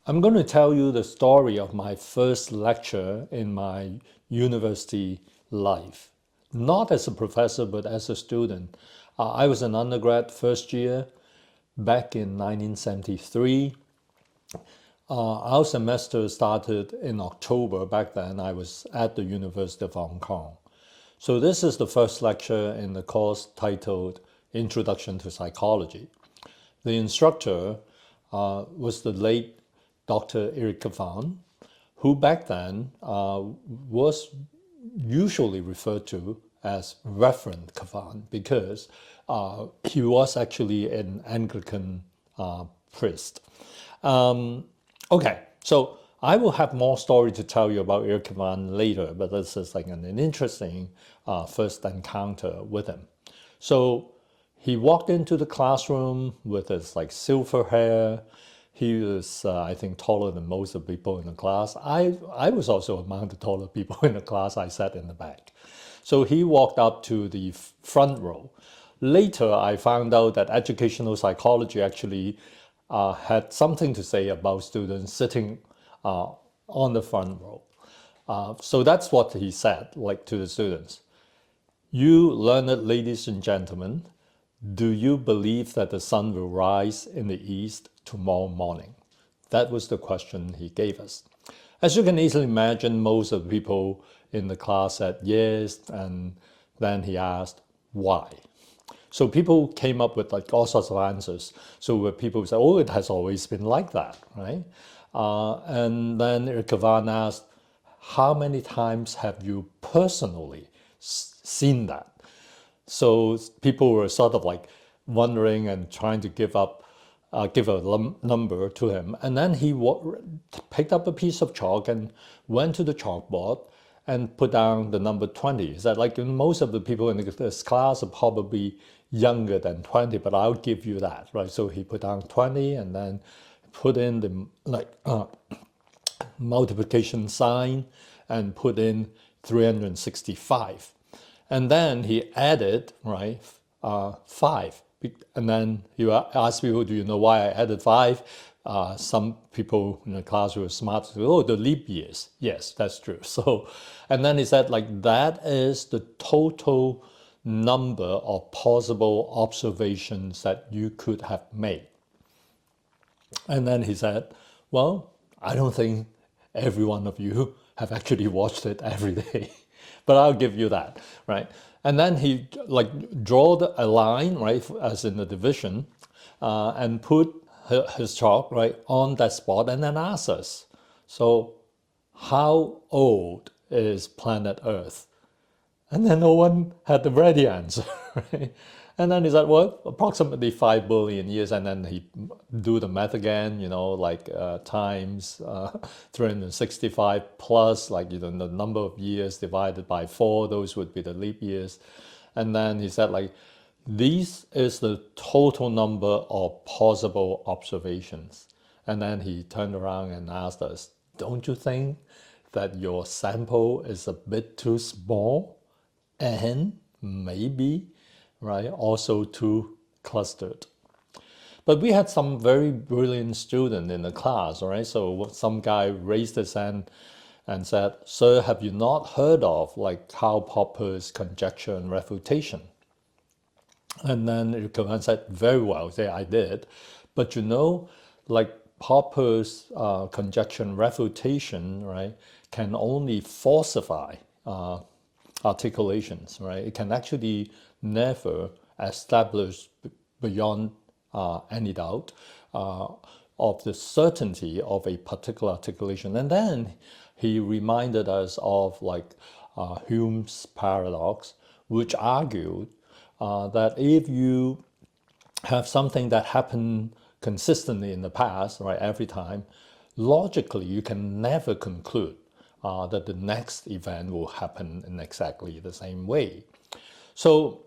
I'm going to tell you the story of my first lecture in my university life. Not as a professor, but as a student. I was an undergrad first year back in 1973. Our semester started in October. Back then, I was at the University of Hong Kong. So this is the first lecture in the course titled Introduction to Psychology. The instructor was the late Dr. Eric Kavan, who back then was usually referred to as Reverend Kavan because he was actually an Anglican priest. Okay, so I will have more story to tell you about Eric Kavan later, but this is like an interesting first encounter with him. So he walked into the classroom with his like silver hair. He was, I think, taller than most of the people in the class. I was also among the taller people in the class. I sat in the back. So he walked up to the front row. Later, I found out that educational psychology actually had something to say about students sitting on the front row. So that's what he said, like to the students. You learned ladies and gentlemen, do you believe that the sun will rise in the east tomorrow morning? That was the question he gave us. As you can easily imagine, most of the people in the class said yes, and then he asked why. So people came up with like all sorts of answers. So where people say, oh, it has always been like that, right? And then Kavan asked, how many times have you personally seen that? So people were sort of like wondering and trying to give a number to him. And then he picked up a piece of chalk and went to the chalkboard and put down the number 20. He said, like most of the people in this class are probably younger than 20, but I'll give you that, right? So he put down 20 and then put in the multiplication sign and put in 365. And then he added, right, 5. And then he asked people, do you know why I added 5? Some people in the class were smart. Said, oh, the leap years. Yes, that's true. So, and then he said, like, that is the total number of possible observations that you could have made. And then he said, well, I don't think every one of you have actually watched it every day, but I'll give you that, right? And then he like draw a line, right, as in the division, and put his chalk right on that spot, and then ask us, so how old is planet Earth? And then no one had the ready answer, right? And then he said, well, approximately 5 billion years. And then he do the math again, like times 365 plus, like, the number of years divided by 4, those would be the leap years. And then he said, like, this is the total number of possible observations. And then he turned around and asked us, don't you think that your sample is a bit too small? And maybe, right, also too clustered. But we had some very brilliant student in the class, right? So some guy raised his hand and said, sir, have you not heard of like Karl Popper's conjecture and refutation? And then Kavan said, very well, say I did. But like Popper's conjecture and refutation, right, can only falsify articulations, right? It can actually never establish beyond any doubt of the certainty of a particular articulation. And then he reminded us of like Hume's paradox, which argued that if you have something that happened consistently in the past, right, every time, logically you can never conclude that the next event will happen in exactly the same way. So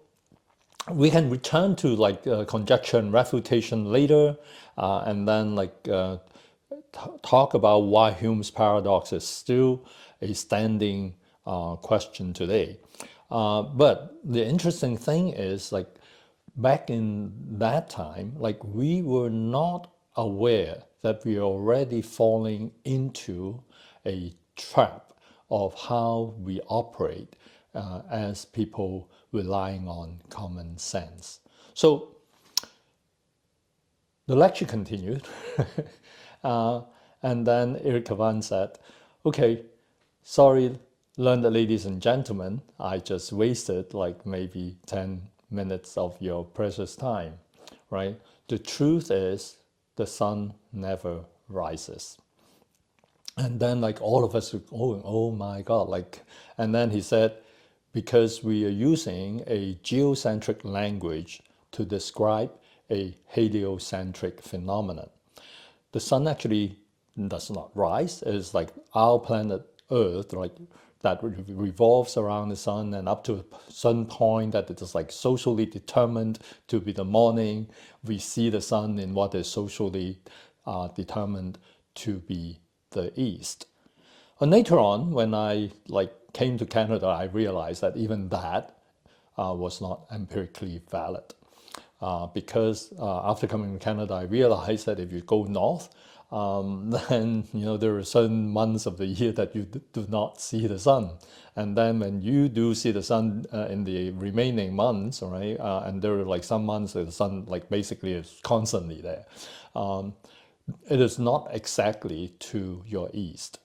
we can return to like conjecture and refutation later, and then like talk about why Hume's paradox is still a standing question today. But the interesting thing is, like, back in that time, like, we were not aware that we are already falling into a trap of how we operate as people relying on common sense. So the lecture continued, and then Eric Cavan said, okay, sorry, learned ladies and gentlemen, I just wasted like maybe 10 minutes of your precious time, right? The truth is the sun never rises. And then like all of us, oh my God, like, and then he said, because we are using a geocentric language to describe a heliocentric phenomenon. The sun actually does not rise. It's like our planet Earth, like that revolves around the sun, and up to a certain point that it is like socially determined to be the morning, we see the sun in what is socially determined to be the east. And later on, when I like came to Canada, I realized that even that was not empirically valid. Because after coming to Canada, I realized that if you go north, then there are certain months of the year that you do not see the sun, and then when you do see the sun in the remaining months, right, and there are like some months that the sun like basically is constantly there. It is not exactly to your east.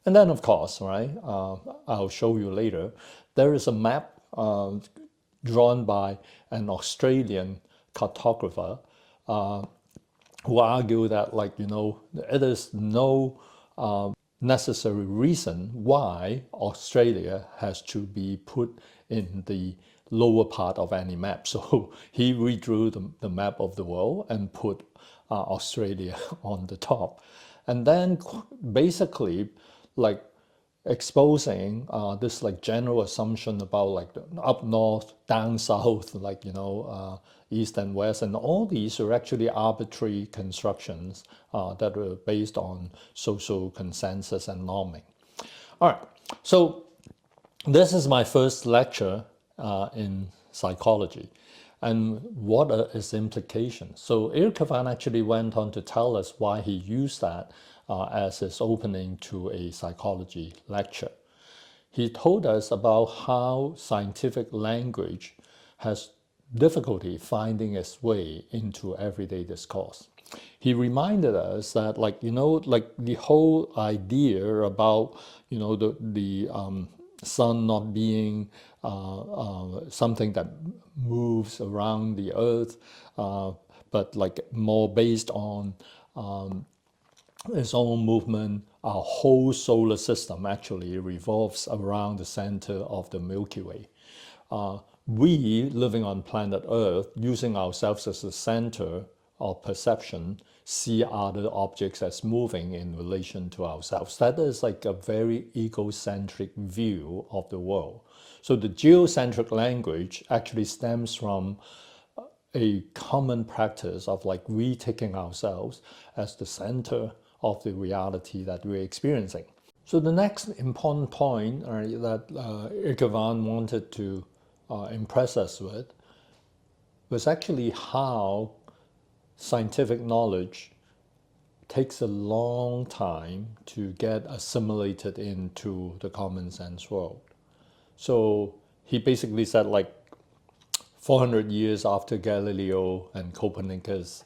And then, of course, right, I'll show you later, there is a map drawn by an Australian cartographer who argue that, like, it is no necessary reason why Australia has to be put in the lower part of any map. So he redrew the map of the world and put Australia on the top. And then basically, like, exposing this like general assumption about like up north, down south, like east and west, and all these are actually arbitrary constructions that are based on social consensus and norming. All right, so this is my first lecture in psychology. And what are its implications? So Eric Cavan actually went on to tell us why he used that as his opening to a psychology lecture. He told us about how scientific language has difficulty finding its way into everyday discourse. He reminded us that, like the whole idea about the sun not being something that moves around the earth, but like more based on its own movement. Our whole solar system actually revolves around the center of the Milky Way. We, living on planet Earth, using ourselves as the center of perception, see other objects as moving in relation to ourselves. That is like a very egocentric view of the world. So the geocentric language actually stems from a common practice of like retaking ourselves as the center of the reality that we're experiencing. So the next important point that Eric Cavan wanted to impress us with was actually how scientific knowledge takes a long time to get assimilated into the common sense world. So he basically said, like, 400 years after Galileo and Copernicus,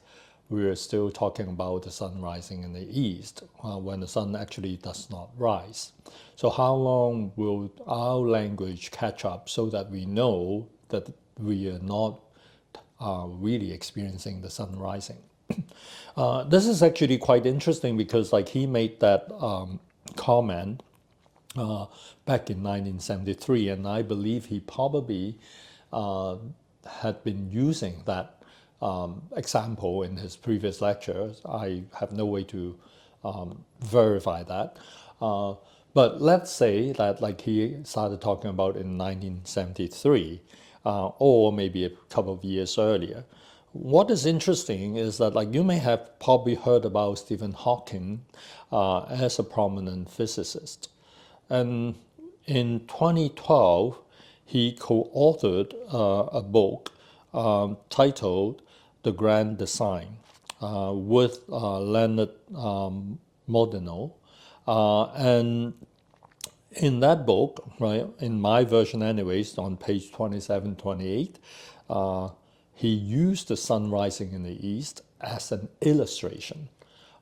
we are still talking about the sun rising in the east when the sun actually does not rise. So how long will our language catch up so that we know that we are not really experiencing the sun rising? This is actually quite interesting because like he made that comment back in 1973, and I believe he probably had been using that example in his previous lectures. I have no way to verify that. But let's say that like he started talking about in 1973 or maybe a couple of years earlier. What is interesting is that like you may have probably heard about Stephen Hawking as a prominent physicist. And in 2012, he co-authored a book titled The Grand Design, with Leonard Mlodinow. And in that book, right, in my version anyways, on page 27, 28, he used the sun rising in the east as an illustration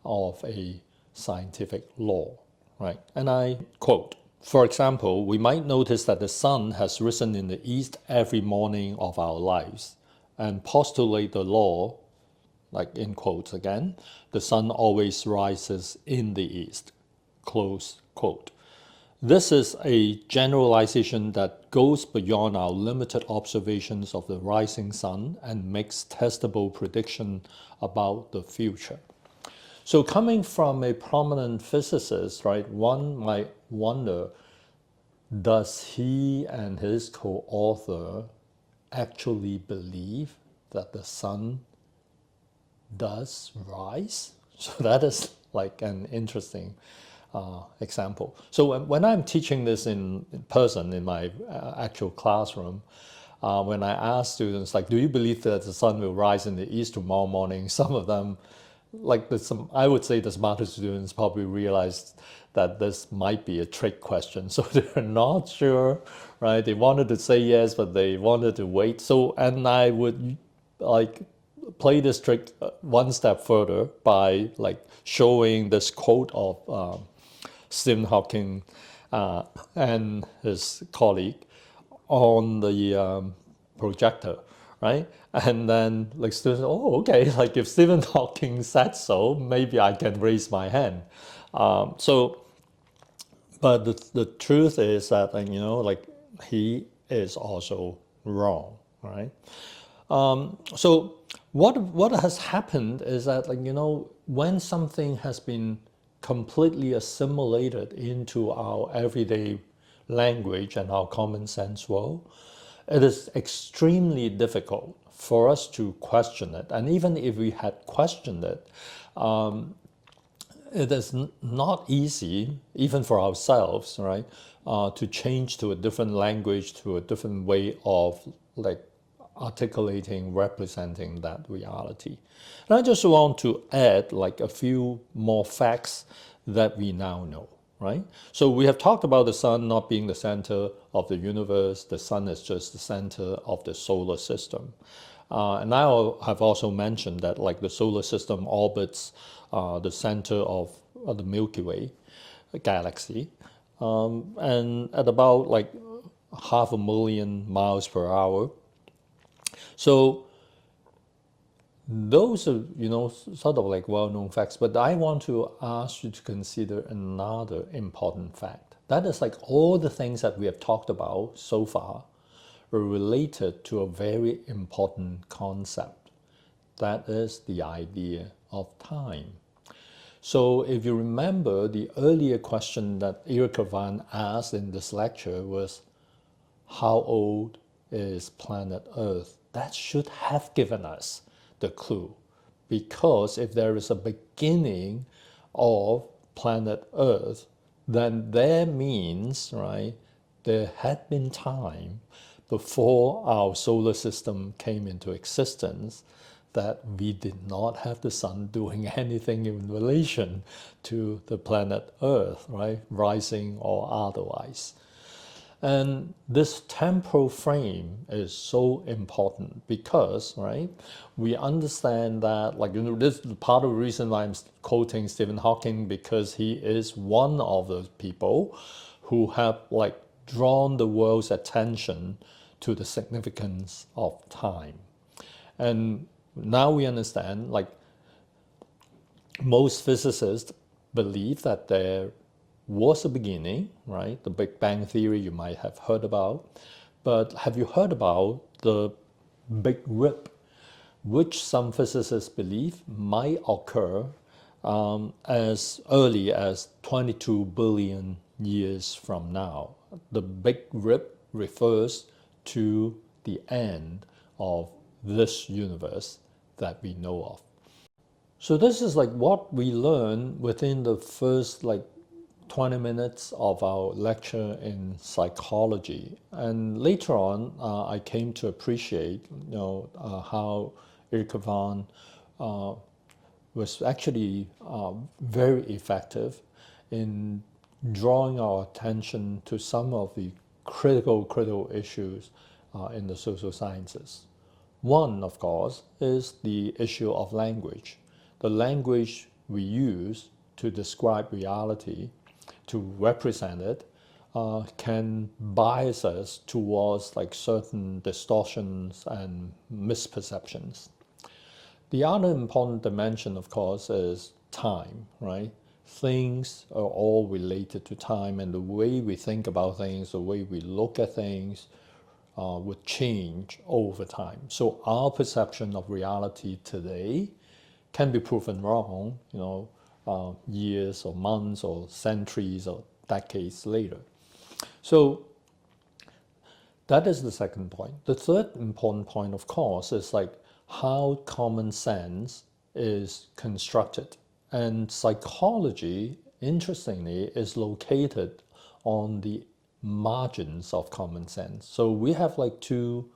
of a scientific law, right? And I quote, for example, we might notice that the sun has risen in the east every morning of our lives and postulate the law, like in quotes again, the sun always rises in the east, close quote. This is a generalization that goes beyond our limited observations of the rising sun and makes testable prediction about the future. So coming from a prominent physicist, right, one might wonder, does he and his co-author actually believe that the sun does rise? So that is like an interesting example. So when I'm teaching this in person in my actual classroom, when I ask students, like, do you believe that the sun will rise in the east tomorrow morning? Some of them, like I would say the smarter students probably realized that this might be a trick question. So they're not sure, right? They wanted to say yes, but they wanted to wait. So, and I would like play this trick one step further by like showing this quote of Stephen Hawking and his colleague on the projector, right? And then like students, oh, okay, like if Stephen Hawking said so, maybe I can raise my hand. But the truth is that, like he is also wrong, right? So what has happened is that, when something has been completely assimilated into our everyday language and our common sense world, it is extremely difficult for us to question it. And even if we had questioned it, it is not easy, even for ourselves, right, to change to a different language, to a different way of like articulating, representing that reality. And I just want to add like a few more facts that we now know, right? So we have talked about the sun not being the center of the universe. The sun is just the center of the solar system. And I have also mentioned that like the solar system orbits the center of the Milky Way galaxy, and at about like 500,000 miles per hour. So those are, sort of like well-known facts, but I want to ask you to consider another important fact. That is like all the things that we have talked about so far are related to a very important concept. That is the idea of time. So if you remember, the earlier question that Erika Van asked in this lecture was, how old is planet Earth? That should have given us the clue. Because if there is a beginning of planet Earth, then there means, right, there had been time before our solar system came into existence that we did not have the sun doing anything in relation to the planet Earth, right, rising or otherwise. And this temporal frame is so important because, right, we understand that, this is part of the reason why I'm quoting Stephen Hawking, because he is one of those people who have, drawn the world's attention to the significance of time. And now we understand, most physicists believe that there was a beginning, right? The Big Bang Theory you might have heard about. But have you heard about the Big Rip, which some physicists believe might occur as early as 22 billion years from now? The Big Rip refers to the end of this universe that we know of. So this is what we learn within the first 20 minutes of our lecture in psychology. And later on, I came to appreciate, how Erika Van was actually very effective in drawing our attention to some of the critical issues in the social sciences. One, of course, is the issue of language. The language we use to describe reality, to represent it, can bias us towards like certain distortions and misperceptions. The other important dimension, of course, is time, right? Things are all related to time, and the way we think about things, the way we look at things, would change over time. So our perception of reality today can be proven wrong, years or months or centuries or decades later. So that is the second point. The third important point, of course, is like how common sense is constructed. And psychology, interestingly, is located on the margins of common sense. So we have like two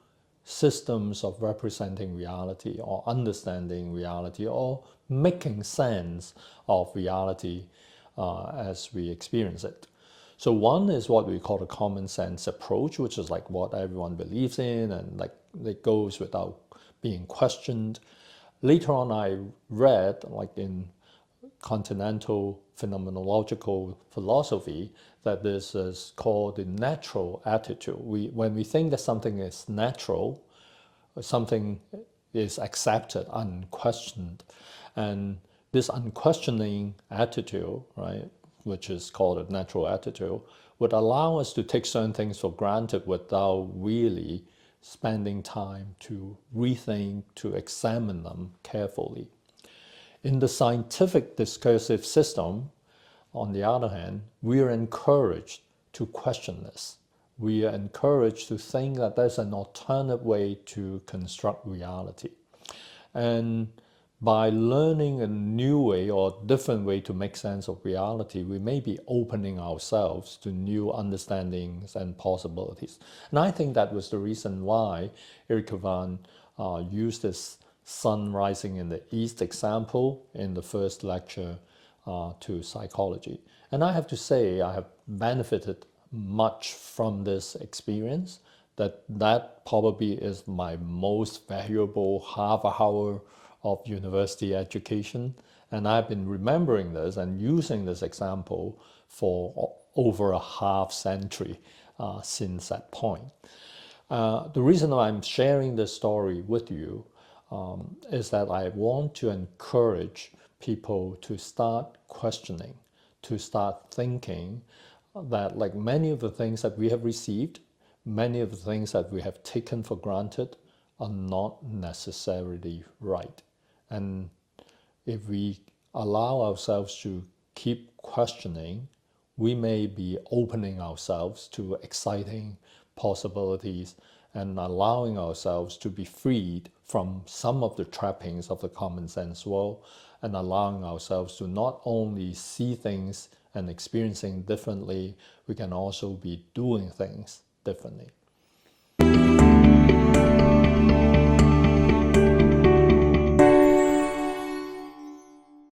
systems of representing reality or understanding reality or making sense of reality as we experience it. So one is what we call the common sense approach, which is like what everyone believes in and like it goes without being questioned. Later on, I read like in continental phenomenological philosophy that this is called the natural attitude. When we think that something is natural, something is accepted, unquestioned, and this unquestioning attitude, right, which is called a natural attitude, would allow us to take certain things for granted without really spending time to rethink, to examine them carefully. In the scientific discursive system, on the other hand, we are encouraged to question this. We are encouraged to think that there's an alternate way to construct reality. And by learning a new way or different way to make sense of reality, we may be opening ourselves to new understandings and possibilities. And I think that was the reason why Eric Van used this sun rising in the east example in the first lecture to psychology. And I have to say, I have benefited much from this experience, that probably is my most valuable half hour of university education. And I've been remembering this and using this example for over a half century since that point. The reason I'm sharing this story with you is that I want to encourage people to start questioning, to start thinking that like many of the things that we have received, many of the things that we have taken for granted are not necessarily right. And if we allow ourselves to keep questioning, we may be opening ourselves to exciting possibilities and allowing ourselves to be freed from some of the trappings of the common sense world and allowing ourselves to not only see things and experiencing differently, we can also be doing things differently.